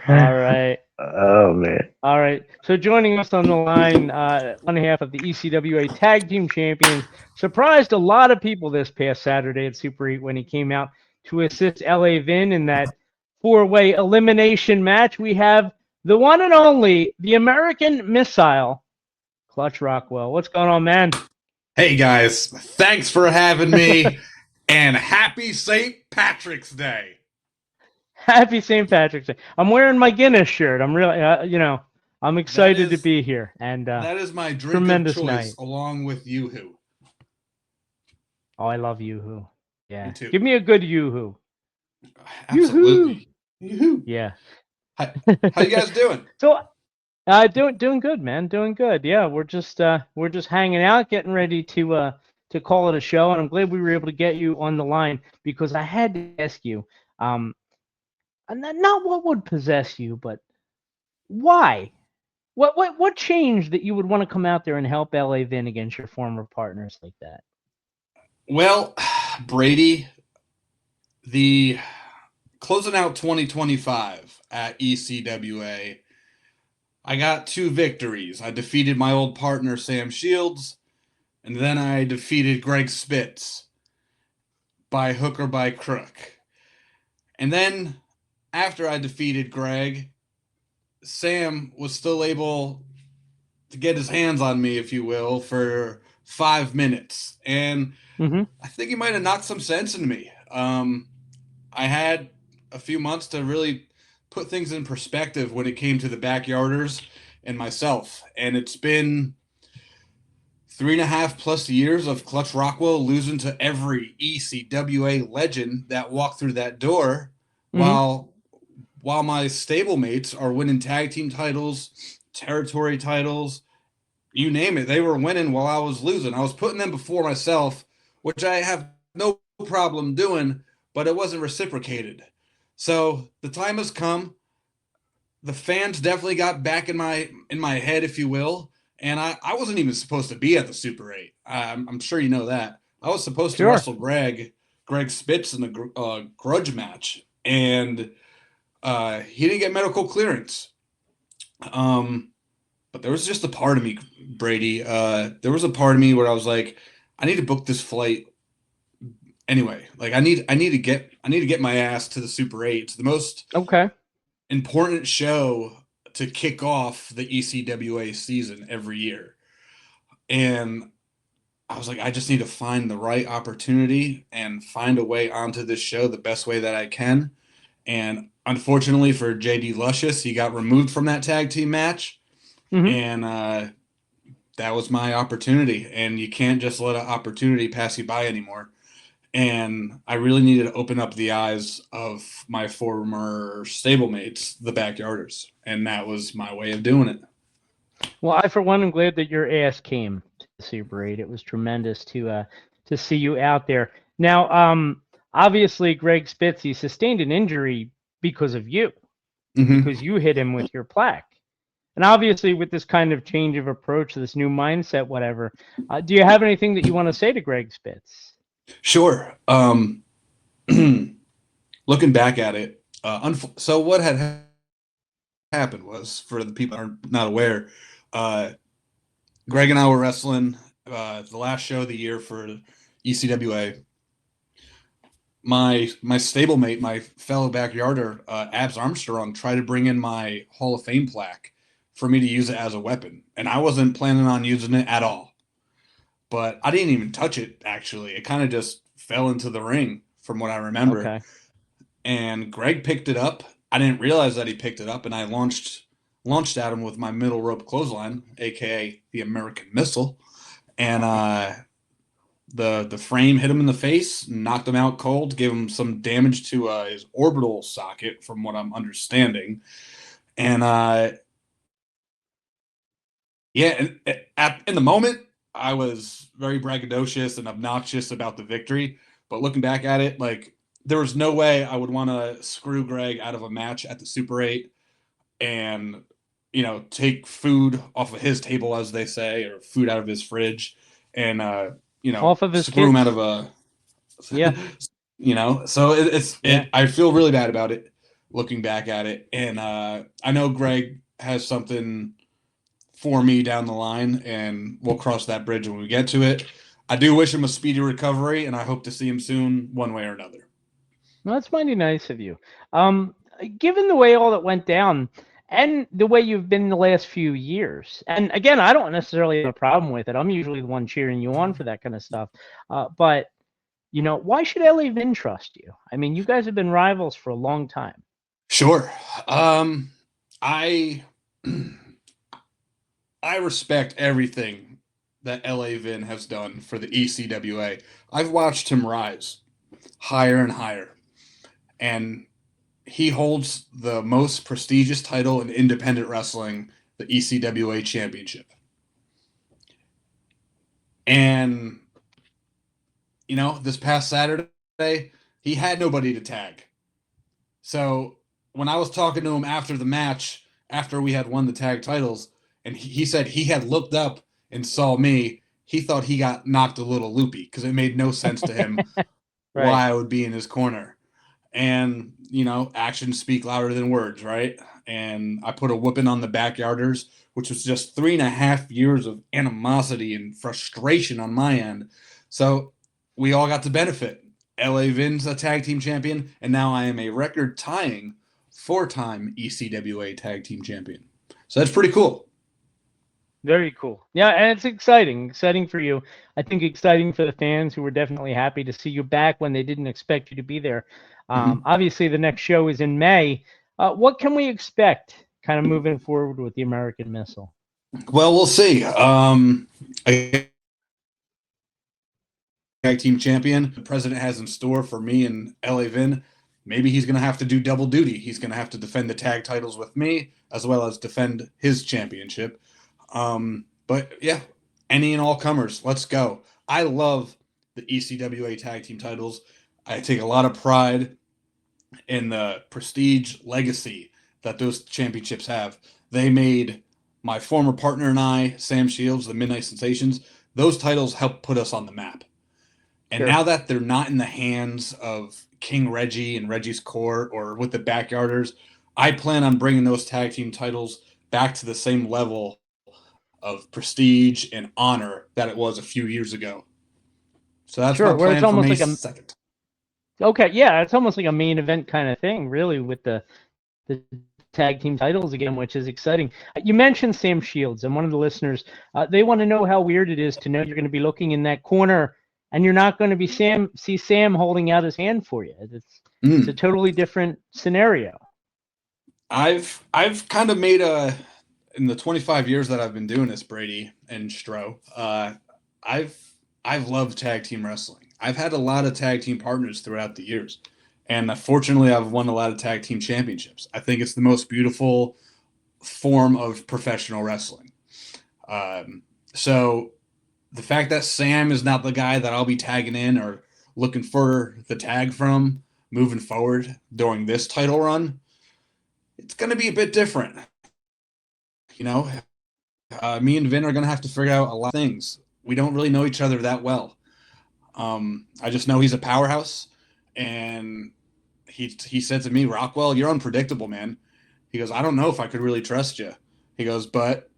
All right. Oh man. All right. So joining us on the line, one half of the ECWA Tag Team Champions, surprised a lot of people this past Saturday at Super 8 when he came out to assist LA Vin in that four-way elimination match. We have the one and only, the American Missile, Clutch Rockwell. What's going on, man? Hey guys, thanks for having me, and happy St. Patrick's Day. Happy St. Patrick's Day. I'm wearing my Guinness shirt. I'm really, I'm That excited to is be here, and that is my drink of tremendous choice, night. along with Yoo-hoo. Oh, I love Yoo-hoo. Me Yeah. too. Give me a good Yoo-hoo. Yoo-hoo. Absolutely. Yoo-hoo. Yeah. How you guys doing? So, doing good, man. Doing good. Yeah, we're just hanging out, getting ready to call it a show, and I'm glad we were able to get you on the line because I had to ask you, um, not what would possess you, but why? What changed that you would want to come out there and help LA Vin against your former partners like that? Well, Brady, the closing out 2025 at ECWA, I got two victories. I defeated my old partner Sam Shields, and then I defeated Greg Spitz by hook or by crook. And then after I defeated Greg, Sam was still able to get his hands on me, if you will, for 5 minutes. And Mm-hmm. I think he might have knocked some sense into me. I had a few months to really put things in perspective when it came to the backyarders and myself. And it's been 3.5+ years of Clutch Rockwell losing to every ECWA legend that walked through that door, Mm-hmm. while my stablemates are winning tag team titles, territory titles, you name it. They were winning while I was losing. I was putting them before myself, which I have no problem doing, but it wasn't reciprocated. So the time has come. The fans definitely got back in my head, if you will. And I wasn't even supposed to be at the Super 8. I'm sure you know that. I was supposed to Sure. wrestle Greg Spitz in a grudge match, and he didn't get medical clearance. But there was just a part of me, Brady. There was a part of me where I was like, I need to book this flight anyway. Like I need to get my ass to the Super 8. It's the most Okay. important show to kick off the ECWA season every year. And I was like, I just need to find the right opportunity and find a way onto this show the best way that I can. And unfortunately for JD Luscious, he got removed from that tag team match. Mm-hmm. And that was my opportunity. And you can't just let an opportunity pass you by anymore. And I really needed to open up the eyes of my former stablemates, the backyarders. And that was my way of doing it. Well, I for one am glad that your ass came to the Super 8. It was tremendous to see you out there. Now, obviously Greg Spitz he sustained an injury Mm-hmm. because you hit him with your plaque. And obviously with this kind of change of approach, this new mindset, whatever, do you have anything that you want to say to Greg Spitz? Sure. Looking back at it, so what had happened was, for the people that are not aware, uh, Greg and I were wrestling the last show of the year for ECWA. My stablemate, my fellow backyarder, Abs Armstrong, tried to bring in my Hall of Fame plaque for me to use it as a weapon, and I wasn't planning on using it at all. But I didn't even touch it. Actually, it kind of just fell into the ring, from what I remember. Okay. And Greg picked it up. I didn't realize that he picked it up, and I launched at him with my middle rope clothesline, aka the American Missile, and the frame hit him in the face, knocked him out cold, gave him some damage to his orbital socket, from what I'm understanding, and yeah, in the moment, I was very braggadocious and obnoxious about the victory. But looking back at it, like, there was no way I would want to screw Greg out of a match at the Super 8 and, take food off of his table, as they say, or food out of his fridge, and, Off of his screw him out of kids. a, Yeah. So Yeah. I feel really bad about it looking back at it. And I know Greg has something for me down the line, and we'll cross that bridge when we get to it. I do wish him a speedy recovery, and I hope to see him soon, one way or another. Well, that's mighty nice of you. Um, Given the way all that went down and the way you've been the last few years, and again, I don't necessarily have a problem with it. I'm usually the one cheering you on for that kind of stuff. But why should LA Vin trust you? I mean, you guys have been rivals for a long time. Sure. I I respect everything that LA Vin has done for the ECWA. I've watched him rise higher and higher, and he holds the most prestigious title in independent wrestling, the ECWA Championship. And this past Saturday, he had nobody to tag. So when I was talking to him after the match, after we had won the tag titles, and he said he had looked up and saw me, he thought he got knocked a little loopy because it made no sense to him Right. why I would be in his corner. And, actions speak louder than words, right? And I put a whooping on the Backyarders, which was just 3.5 years of animosity and frustration on my end. So we all got to benefit. LA Vin's a tag team champion, and now I am a record tying 4-time ECWA tag team champion. So that's pretty cool. Very cool. Yeah, and it's exciting for you. I think exciting for the fans who were definitely happy to see you back when they didn't expect you to be there. Obviously, the next show is in May. What can we expect kind of moving forward with the American Missile? Well, we'll see. Tag team champion the president has in store for me and LA Vin. Maybe he's going to have to do double duty. He's going to have to defend the tag titles with me as well as defend his championship. But yeah, any and all comers, let's go. I love the ECWA tag team titles. I take a lot of pride in the prestige legacy that those championships have. They made my former partner and I, Sam Shields, the Midnight Sensations, those titles helped put us on the map. And Sure. now that they're not in the hands of King Reggie and Reggie's Court or with the Backyarders, I plan on bringing those tag team titles back to the same level of prestige and honor that it was a few years ago. So that's Sure, my where it's plan for almost May like a 2nd. okay, yeah, it's almost like a main event kind of thing, really, with the tag team titles again, which is exciting. You mentioned Sam Shields, and one of the listeners, they want to know how weird it is to know you're going to be looking in that corner and you're not going to be see Sam holding out his hand for you. It's a totally different scenario. I've kind of made in the 25 years that I've been doing this, Brady and Stro, I've loved tag team wrestling. I've had a lot of tag team partners throughout the years. And fortunately, I've won a lot of tag team championships. I think it's the most beautiful form of professional wrestling. So the fact that Sam is not the guy that I'll be tagging in or looking for the tag from moving forward during this title run, it's going to be a bit different. Me and Vin are going to have to figure out a lot of things. We don't really know each other that well. I just know he's a powerhouse, and he said to me, Rockwell, you're unpredictable, man. He goes, I don't know if I could really trust you. He goes, but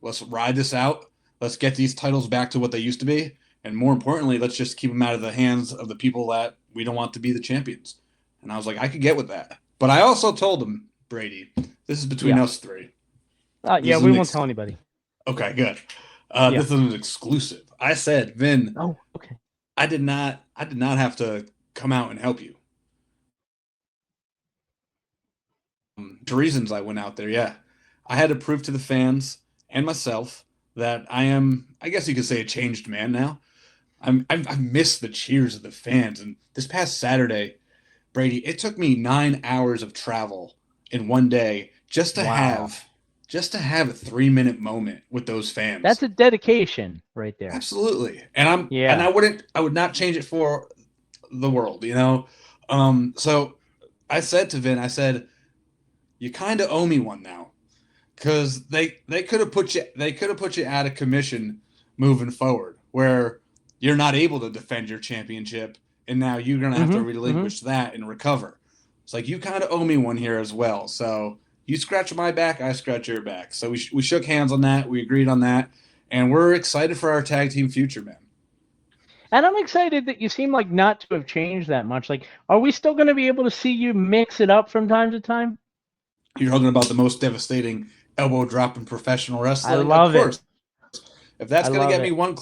let's ride this out. Let's get these titles back to what they used to be. And more importantly, let's just keep them out of the hands of the people that we don't want to be the champions. And I was like, I could get with that. But I also told him, Brady, this is between us three. Yeah, we won't tell anybody. Okay, good. This is an exclusive. I said, Vin. Oh, okay. I did not have to come out and help you. The reasons I went out there, yeah. I had to prove to the fans and myself that I am, I guess you could say, a changed man now. I've missed the cheers of the fans. And this past Saturday, Brady, it took me 9 hours of travel in one day just to have a 3-minute moment with those fans. That's a dedication right there. Absolutely. And I would not change it for the world, So I said to Vin, I said, you kind of owe me one now. Because they could have put you out of commission moving forward, where you're not able to defend your championship and now you're gonna have to relinquish that and recover. It's like you kind of owe me one here as well. So you scratch my back, I scratch your back. So we shook hands on that. We agreed on that, and we're excited for our tag team future, man. And I'm excited that you seem like not to have changed that much. Like, are we still going to be able to see you mix it up from time to time? You're talking about the most devastating elbow drop in professional wrestling. I love it. If that's going to get me one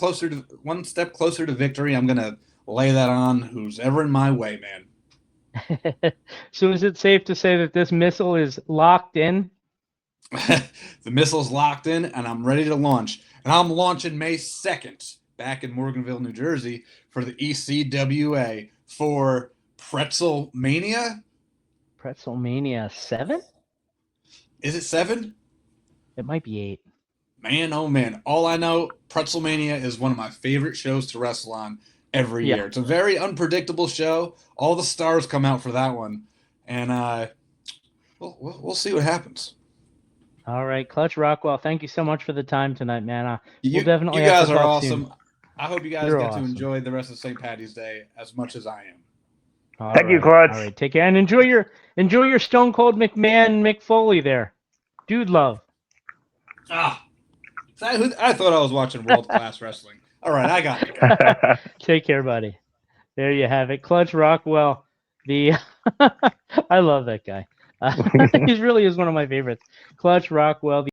step closer to victory, I'm going to lay that on who's ever in my way, man. So is it safe to say that this missile is locked in? The missile's locked in, and I'm ready to launch. And I'm launching May 2nd back in Morganville, New Jersey for the ECWA for Pretzel Mania. Pretzel Mania 7? Is it 7? It might be 8. Man, oh man. All I know, Pretzel Mania is one of my favorite shows to wrestle on every year. It's a very unpredictable show. All the stars come out for that one. And we'll see what happens. All right, Clutch Rockwell, thank you so much for the time tonight, man. You guys are awesome. I hope you guys get to enjoy the rest of St. Patty's Day as much as I am. Thank you, Clutch. All right, take care and enjoy your Stone Cold McMahon Mick Foley there. Dude love. I thought I was watching world class wrestling. All right, I got it. Take care, buddy. There you have it. Clutch Rockwell. I love that guy. He really is one of my favorites. Clutch Rockwell.